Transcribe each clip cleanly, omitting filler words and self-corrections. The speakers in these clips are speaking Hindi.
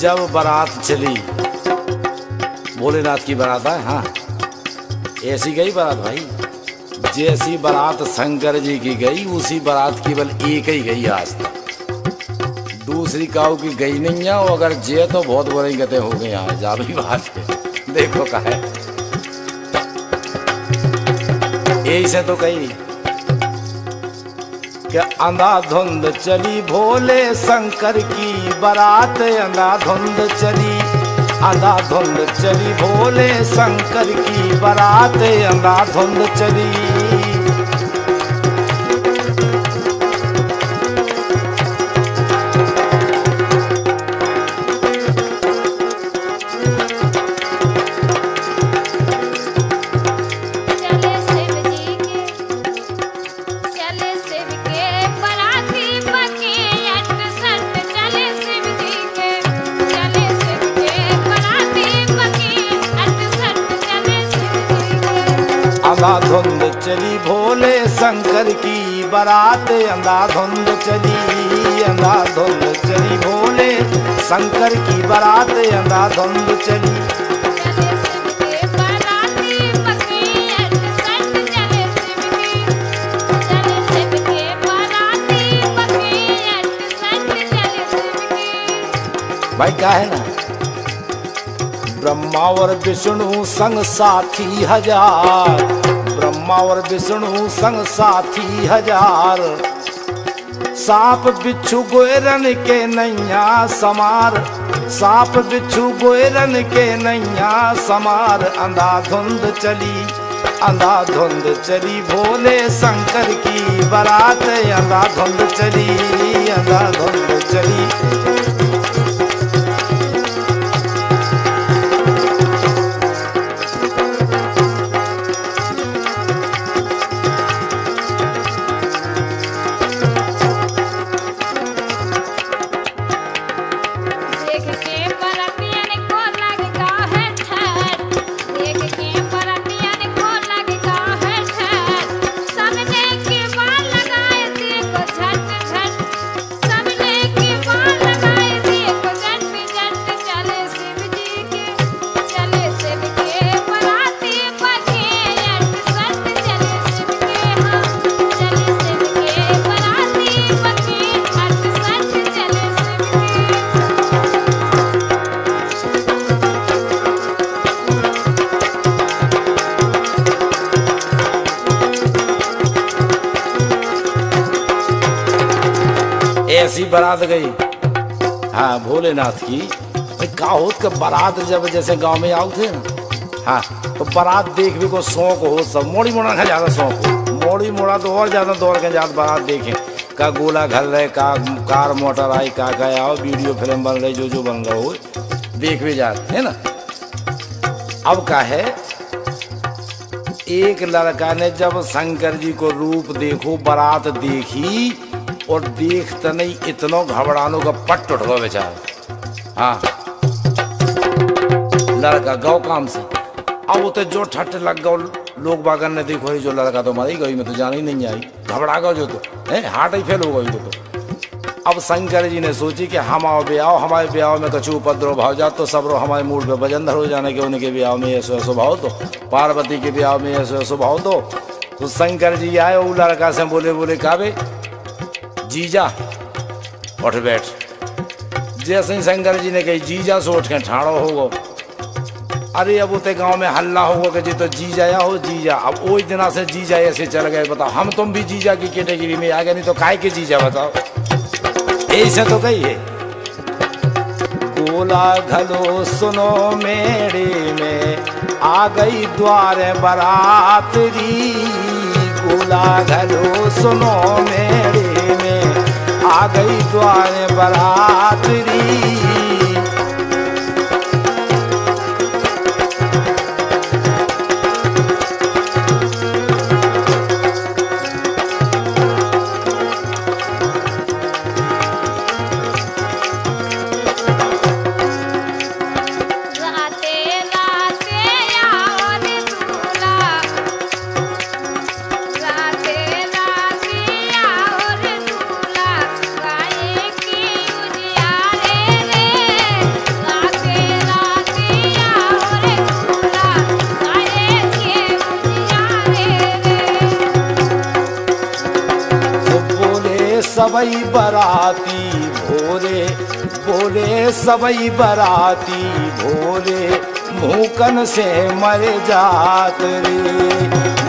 जब बारात चली, भोलेनाथ की बारात है। हाँ, ऐसी गई बारात भाई, जैसी बारात शंकर जी की गई उसी बारात केवल एक ही गई आज तक, दूसरी काऊ की गई नहीं है। और अगर जे तो बहुत बुरी गते हो गए यहाँ, जा भी बात है। देखो का है यही से तो कही कि अंधाधुंध चली भोले शंकर की बारात, अंधाधुंध चली, अंधाधुंध चली भोले शंकर की बारात, अंधाधुंध चली। अंधाधुंध चली भोले शंकर की बारात, अंधाधुंध चली, अंधाधुंध चली भोले शंकर की बारात, अंधाधुंध चली। भाई क्या है ना, ब्रह्मा और विष्णु संग साथी हजार, ब्रह्मा और विष्णु संग साथी हजार, सांप बिच्छू गोरन के नैया समार, सांप बिच्छू गोरन के नैया समार। अंधाधुंध चली, अंधाधुंध चली भोले शंकर की बारात, अंधाधुंध चली, अंधाधुंध चली। ऐसी बारात गई हाँ भोलेनाथ की। का होत के बारात जब जैसे गांव में आओ थे ना, हाँ तो बारात देख भी को शौक हो, सब मोड़ी मोड़ा का ज्यादा शौक हो, मोड़ी मोड़ा तो और ज्यादा दौड़ के ज्यादा बारात देखे, का गोला घर रहे, का कार मोटर आई, का आओ वीडियो फिल्म बन रही, जो बन रहा हो देख भी जाते है ना। अब का है, एक लड़का ने जब शंकर जी को रूप देखो, बारात देखी और देखते नहीं इतना घबरानो का पट उठ गया बेचारा। हाँ लड़का गौ काम से, अब वो तो जो ठट लग गो लोग बागन ने देखो ही जो लड़का तो मारी गई, मैं तो जान ही नहीं आई, घबरा गया जो तो हार्ट ही फेल हो गई तो। अब शंकर जी ने सोची कि हम आओ ब्याह, हमारे ब्याह में कछु उपद्रव भाव जा तो सब रो हमारे मूड पे भजन धर हो जाने के, उनके ब्याह में ऐसो ऐसो भाव तो, पार्वती के ब्याह में ऐसो ऐसो भाव तो शंकर जी आए वो लड़का से बोले काबे जीजा उठ बैठ। जैसे ही शंकर जी ने कही जीजा से उठ के ठाड़ो होगो। अरे अब उते गांव में हल्ला होगा कि जी तो जीजा या हो जीजा। अब वो इतना से जीजा ऐसे चल गए, बताओ हम तुम भी जीजा की कैटेगरी में आ गए, नहीं तो काय के जीजा बताओ, ऐसे तो कही है। गोला घलो सुनो मेरे में आ गई द्वार बरातरी, गोला घलो सुनो मेरे में आ गई द्वार बरातरी। रे सबई बराती भोरे, बोले सबई बराती भोरे, भूकन से मर जात रे।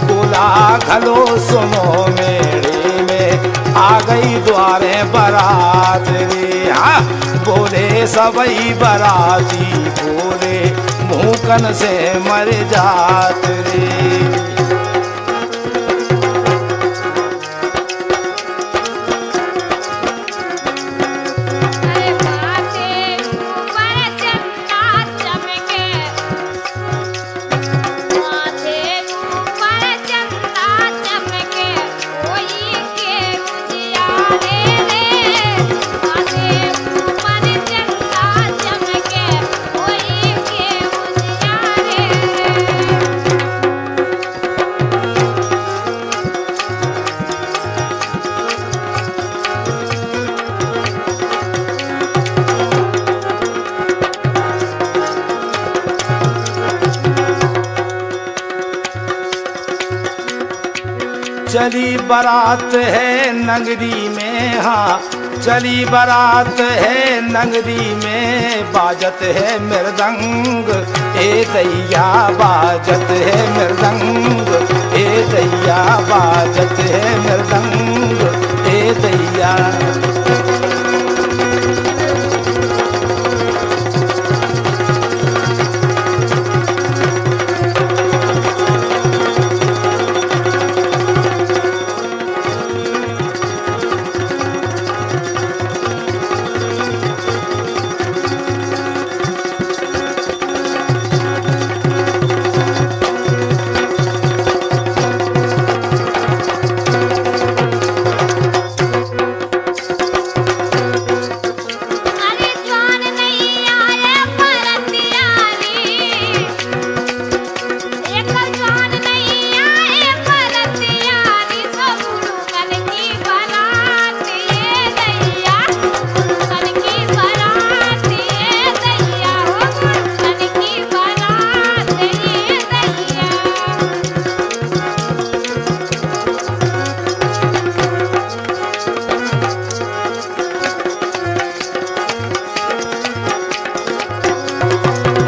बोला घलो सुनो मेरे में आ गई द्वारे बारात रे। हाँ बोले सबई बराती बोले भूकन से मर जात रे। चली बारात है नगरी में, हाँ चली बारात है नगरी में, बाजत है मृदंग ए दैया, बाजत है मृदंग ए दैया, बाजत है मृदंग ए दैया।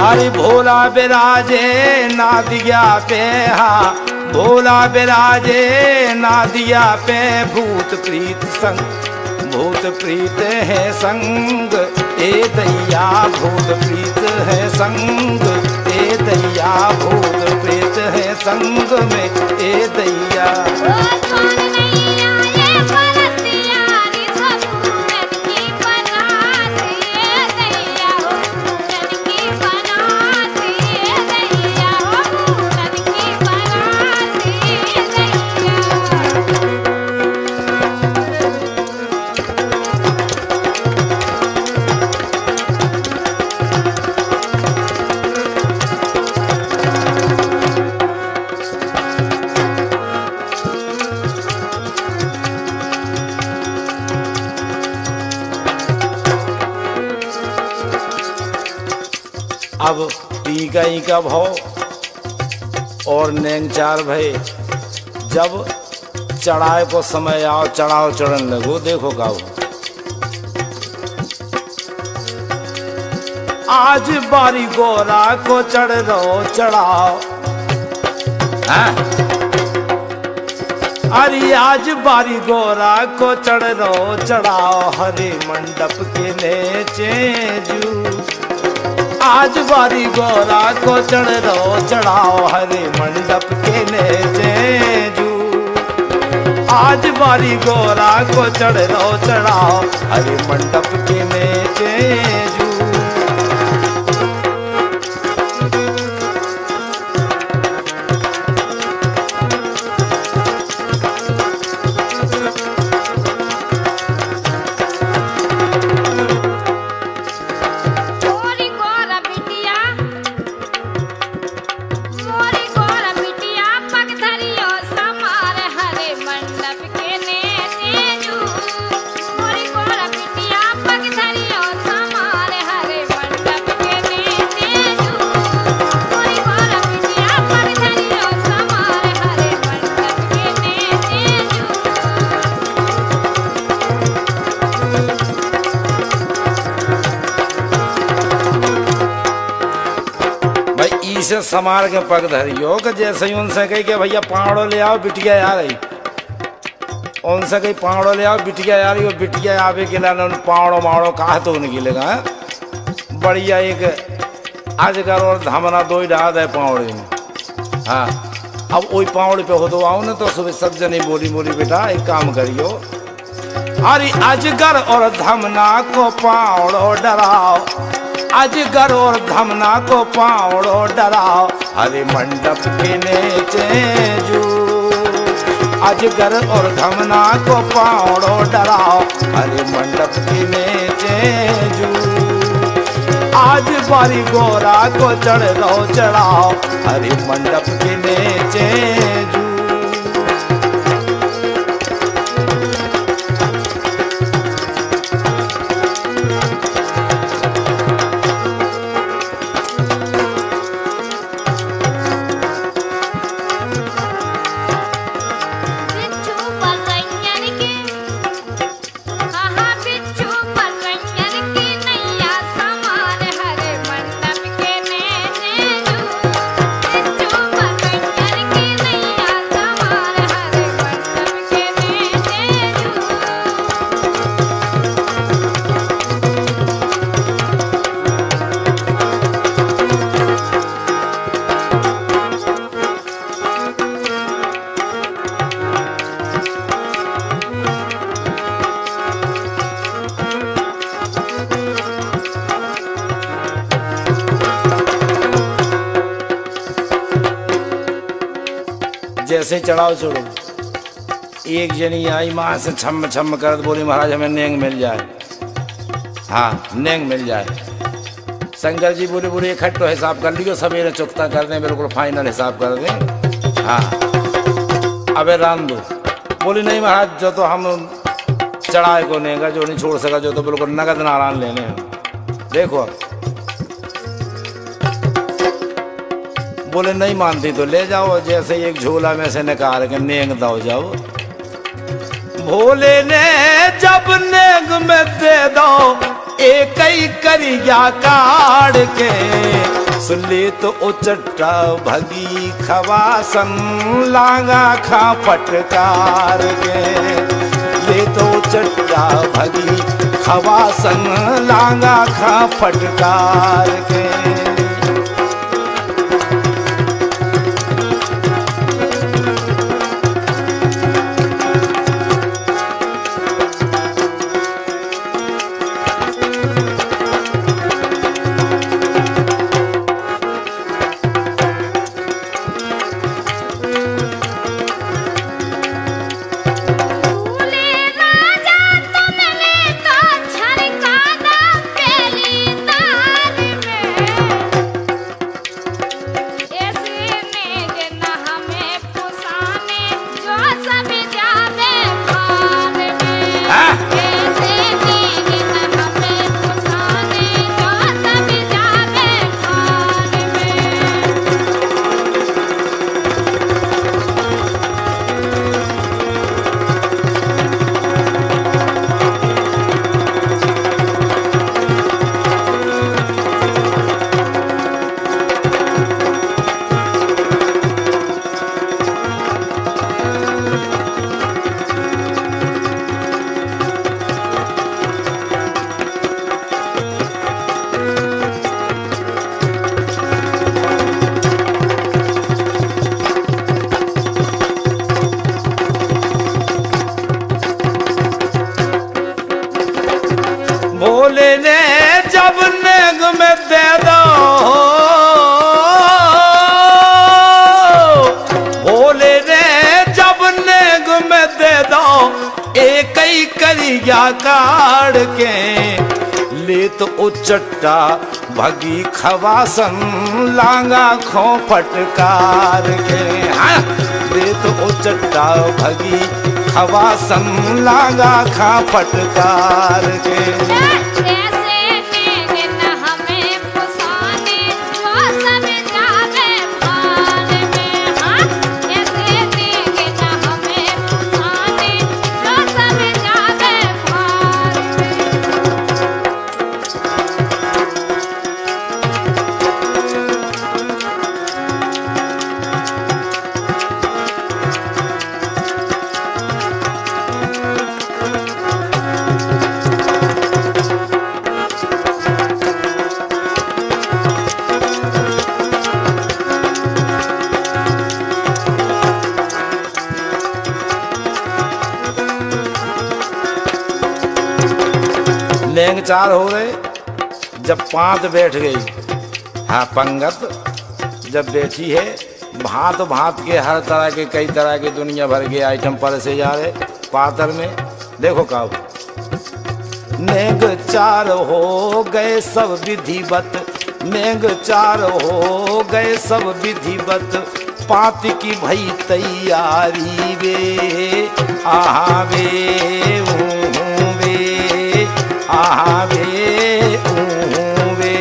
अरे भोला बिराजे नादिया पे, हाँ भोला बिराजे नादिया पे, भूत प्रीत संग, भूत प्रीत है संग ए दैया, भूत प्रीत है संग ए दैया, भूत प्रीत है संग में ए दैया। अब पी गई का भाव और नेंगचार भय, जब चढ़ाए को समय आओ चढ़ाओ चढ़न लगो, देखो गाओ। आज बारी गोरा को चढ़ रो चढ़ाओ, अरे आज बारी गोरा को चढ़ रो चढ़ाओ, हरे मंडप के नीचे जू। आज बारी गोरा को चढ़ रो चढ़ाओ, हरे मंडप के नीचे जू। आज बारी गोरा को चढ़ रो चढ़ाओ, हरे मंडप के नीचे जू। मंडप के नेचे जू, मोरी गोरा बिटिया पग धरियो समार से समार के पग धरियो कि जैसे ही उनसे कही कि भैया पावड़ो ले आओ बिटिया आ रही, उनसे कही पावड़ो ले आओ बिटिया आ रही, वो बिटिया आवे के लिए पावड़ो मावड़ो कहा तो उनकी लगा बढ़िया एक अजगर और धमना दो ही डाल है पावड़े में। हाँ अब वही पावड़े पे हो तो आओ ना, तो सुबह सब जनी बोली बोली बेटा एक काम करियो, अरे अजगर और धमना को पावड़ो डराओ, अजगर और धमना को पावड़ो डराओ, हरे मंडप के नीचे जू, अजगर और धमना को पावड़ो डराओ, हरे मंडप के नीचे जू, आज बारी गोरा को चढ़ लो चढ़ाओ, हरे मंडप के नीचे जू। जैसे चढ़ाओ छोड़ो, एक जनी आई माँ से छम छम कर बोली महाराज हमें नेंग मिल जाए, हाँ नेंग मिल जाए। शंकर जी बोले बोले इकट्ठो हिसाब कर लियो, सवेरे चुकता कर दें, बिल्कुल फाइनल हिसाब कर दें। हाँ अबे राम दो, बोली नहीं महाराज जो तो हम चढ़ाए को नेगा, जो नहीं छोड़ सका, जो तो बिल्कुल नगद नारायण लेने हैं। देखो बोले नहीं मानती तो ले जाओ, जैसे एक झोला में से निकाल के नेंग दो जाओ। भोले ने जब नेंग में दे दो एक ही करिया काट के, सुनली तो उचट्टा भगी खवासन लांगा खा फटकार के, ले तो उचट्टा भगी खवासन लांगा खा फटकार के। भोले ने जब नेग में दे दो, भोले ने जब नेग में दे दो एक ही करिया काट के, ले तो उचट्टा भगी खवासन लांगा खो फटकार के। हाँ ले तो उचट्टा भगी खवासन लांगा खा फटकार के। नेंग चार हो रहे जब पांत बैठ गई। हाँ, पंगत जब बैठी है, भांत भांत के हर तरह के कई तरह के दुनिया भर के आइटम पर से जा रहे पातर में। देखो का नेंग चार हो गए सब विधिवत, नेंग चार हो गए सब विधिवत, पात की भई तैयारी वे आहा वे ऊँ वे आहा वे ऊँ वे।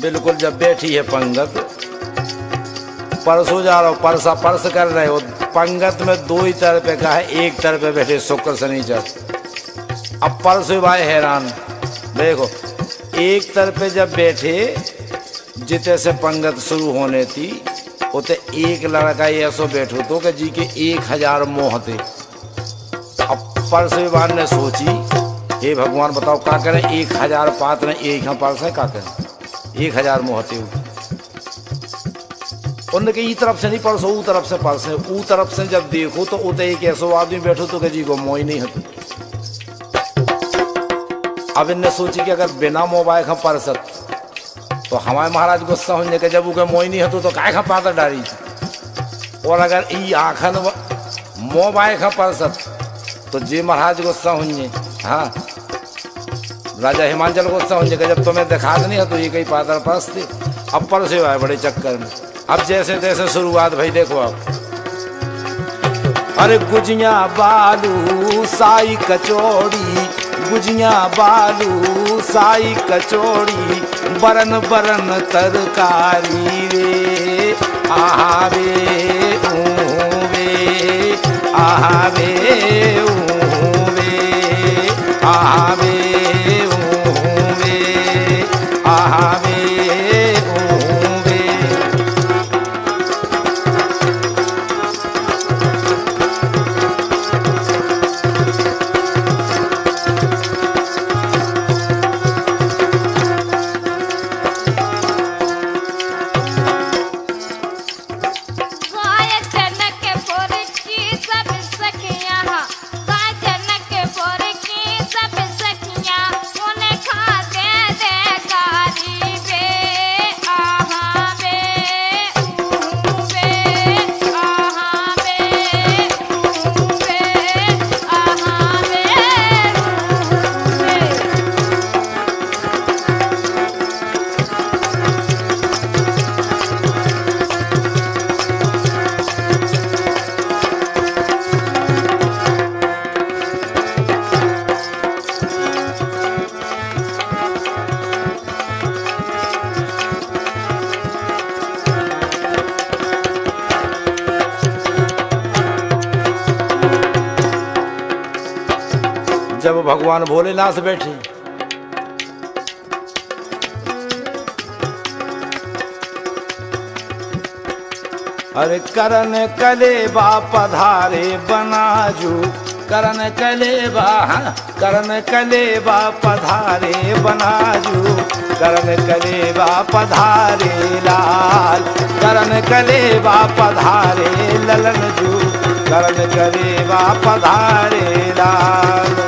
बिल्कुल जब बैठी है पंगत, परसों जा रहा हो, परसा परस कर रहे हो। पंगत में दो ही तरफ का है, एक तरफ पे बैठे शुक्र शनिचर। अब परसों भाई हैरान, देखो एक तरफ पे जब बैठे जिते से पंगत शुरू होने थी, उते एक लड़का ऐसो बैठो तो कि जी के 1000 मोह थे। अब परसों ने सोची, हे भगवान बताओ क्या करें, 1000 पात्र एक हम परस है, क्या करें 1000 मोहते। उनके ई तरफ से नहीं परसो, ऊ तरफ से परसे। ऊ तरफ से जब देखो तो उते एक ऐसो आदमी बैठो तो जी को मोह नहीं है। अब इनने सोची कि अगर बिना मोबाइल हम परसत तो हमारे महाराज गुस्सा होने के, जब उके मोह नहीं है तो काय खा पातर डारी। और अगर ई आखन मोबाइल खा परसत तो जी महाराज गुस्सा होंगे। हाँ, राजा हिमांचल गुस्सा होने के, जब तुम्हें दिखा नहीं है तो ये कई पातर परसते। अब परसे आए बड़े चक्कर में। अब जैसे तैसे शुरुआत भाई देखो आप, अरे गुजिया बालू साई कचौड़ी, गुजिया बालू साई कचौड़ी, बरन बरन तरकारी वे आहा वे ऊँ वे आहा वे ऊँ वे आहा वे ऊँ वे आहा वे ऊँ वे। जब भगवान भोलेनाथ बैठे, अरे करन कलेबा पधारे बनाजू, करन कलेबा करन कलेबा पधारे बनाजू, करन कलेबा पधारे लाल, करन कलेबा पधारे ललन जू, करन कलेबा पधारे लाल।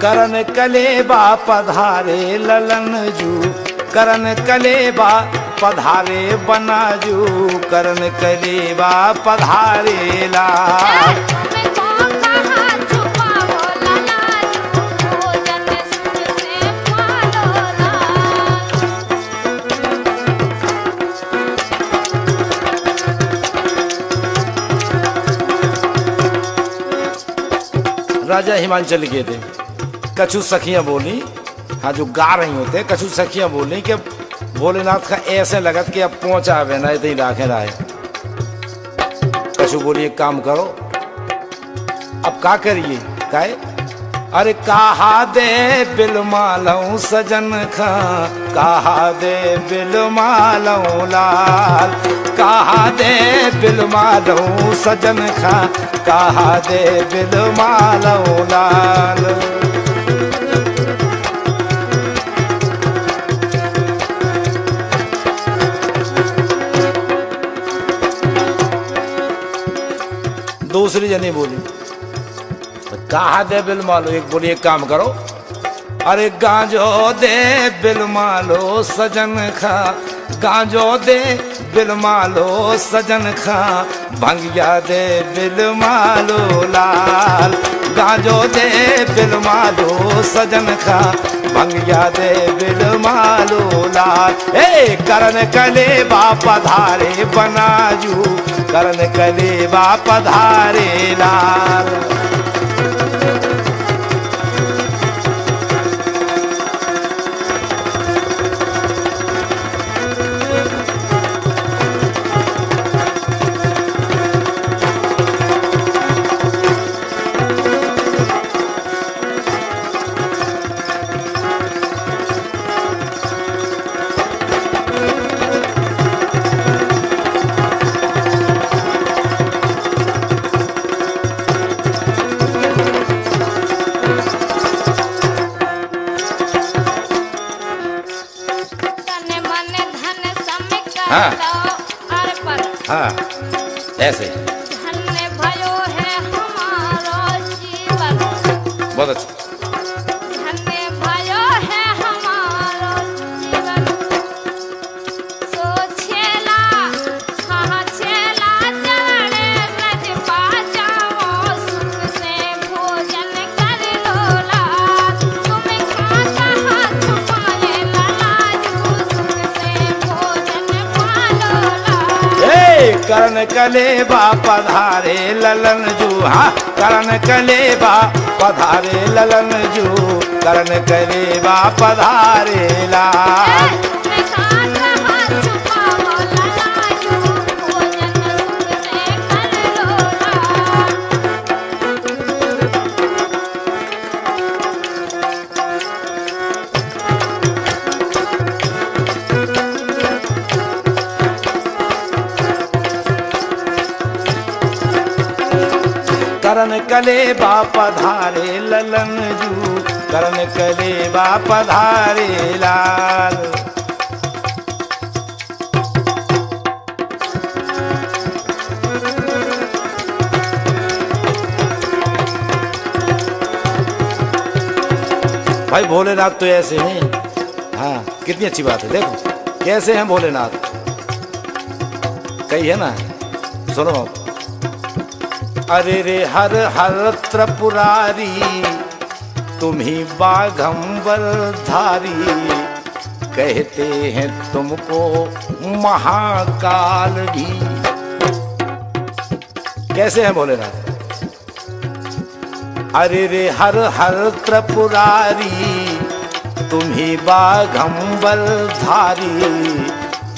करन कलेबा पधारे ललन जू, करन कलेबा पधारे बनाजू, करन कलेबा पधारे लाल। राजा हिमांचल गए थे, कछु सखियां बोली, हाँ जो गा रही होते कछु सखियां बोली कि भोलेनाथ का ऐसे लगत कि अब पहुंचा वे ना इतनी राखे रहे। कछु बोली एक काम करो, अब का करिए काहे, अरे कहा दे बिल मालूं सजन खा, कहा दे बिल मालूं लाल, कहा दे बिल मालूं सजन खा, कहा दे बिल मालूं लाल। दूसरी जनी बोली कहा दे बिल मालो, एक बोली एक काम करो, अरे गांजो दे बिल मालो सजन खा, गांजो दे बिल मालो सजन खा, भंगिया दे बिल मालो लाल, गांजो दे बिल मालो सजन खा, भंगिया दे बिल मालो लाल। ए करन कलेबा पधारे बनाजू, करन कलेबा पधारे लाल। हाँ हाँ ऐसे धन्य भयो है हमारा जीवन, बहुत अच्छा, धन्य भयो है हमारा जीवन। सो छेला हाँ छेला चढ़े ब्रज पा जाओ, सुख से भोजन कर लो लाल, तुम खाता हाथ पाए लाजू, सुख से भोजन पा लो लाल। करन कलेबा पधारे ललन जू, हाँ करन कलेबा पधारे ललन जू, करन कलेबा पधारे लाल। करन कलेबा पधारे ललन जू, करन कलेबा पधारे लाल। भाई भोलेनाथ तो ऐसे हैं, हाँ कितनी अच्छी बात है, देखो कैसे हैं भोलेनाथ, कही है ना, सुनो। अरे रे हर हर त्रिपुरारी, तुम्ही बाघंबर धारी, कहते हैं तुमको महाकाल भी। कैसे हैं भोलेनाथ, अरे रे हर हर त्रिपुरारी, तुम्ही बाघंबर धारी,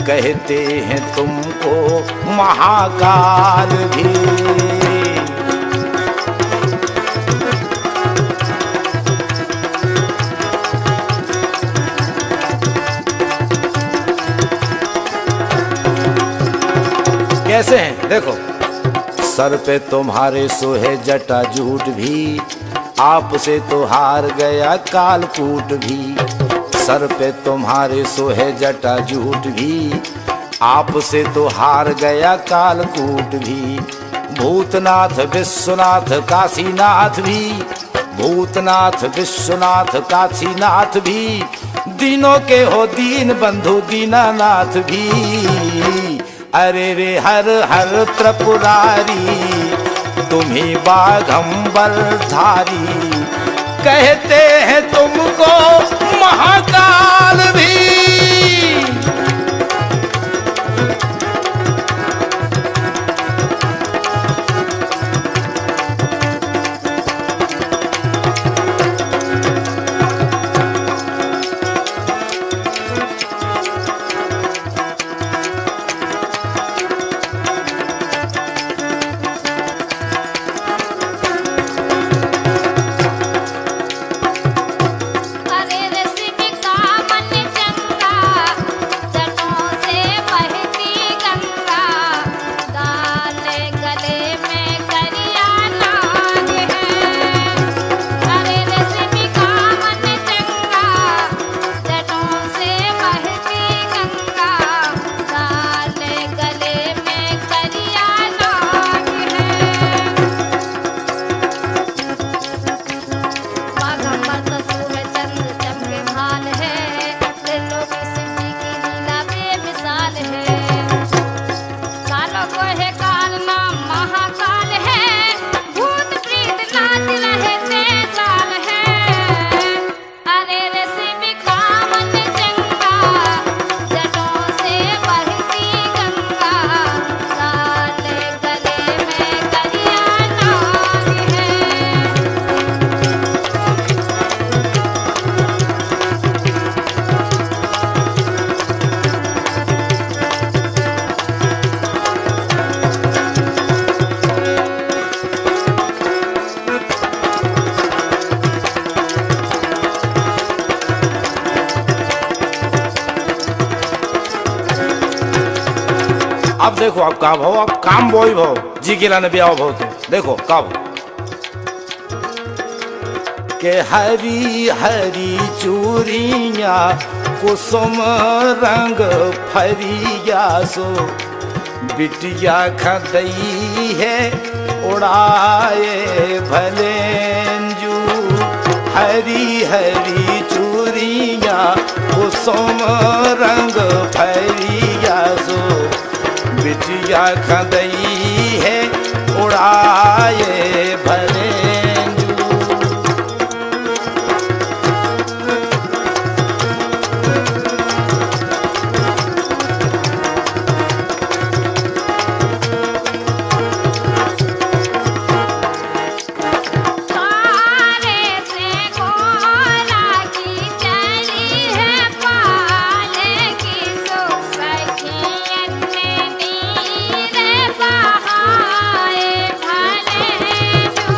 कहते हैं तुमको महाकाल भी। कैसे हैं देखो, सर पे तुम्हारे सोहे जटा जूट भी, आपसे तो हार गया कालकूट भी। सर पे तुम्हारे सोहे जटा जूट भी, आपसे तो हार गया कालकूट भी। भूतनाथ विश्वनाथ काशीनाथ भी, भूतनाथ विश्वनाथ काशीनाथ भी दीनों के हो दीन बंधु दीनानाथ भी। अरे रे हर हर त्रिपुरारी तुम्ही बाघंबर धारी, कहते हैं तुमको महाकाल भी। अरे रे शिव का मन चंगा, जटों से बहती गंगा, गाले गले में करिया नाग है। अरे रे शिव का मन चंगा, जटों से बहती गंगा, गाले गले में करिया नाग है। बाघंबर तो सूरज चंद्र चमके भाल है, त्रिलोकी शिव जी की लीला बेमिसाल है। कालों को है काल नाम महाकाल है, भूत प्रेत नाच रहे तेजाल है। अरे रे शिव का मन चंगा, जटों से बहती गंगा, गाले गले में करिया नाग है। अब देखो अब का भाव, अब काम बोई भाव जी के लाने भी आओ भाव। तो देखो का भाव के हरी हरी चूड़िया कुसुम रंग फरिया सो, बिटिया खदई है उड़ाए भलेंजू। हरी हरी चूड़िया कुसुम रंग फरिया सो, बिटिया खदई है उड़ाए भलेंजू। तारे से गोरा की चली है पाले की, सो सखियन ने नीरे बहाए भलेंजू।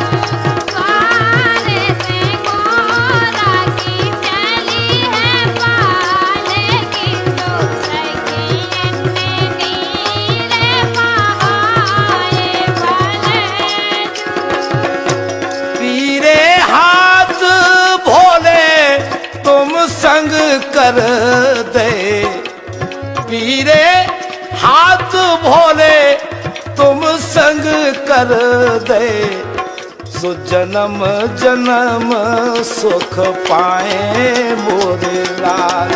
तारे से गोरा की चली है पाले की, सो सखियन ने नीरे बहाए भलेंजू। पीरे हाथ भोले तुम संग कर दे, पीरे हाथ भोले तुम संग कर दे। सो जन्म जन्म सुख पाए मोरे लाल,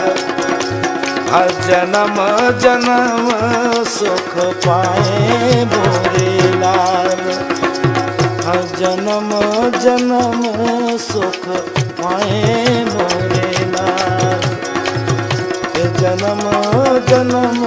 हर जन्म जन्म सुख पाए मोरे लाल। हर जन्म जन्म सुख पाए मोरे लाल, जन्म जन्म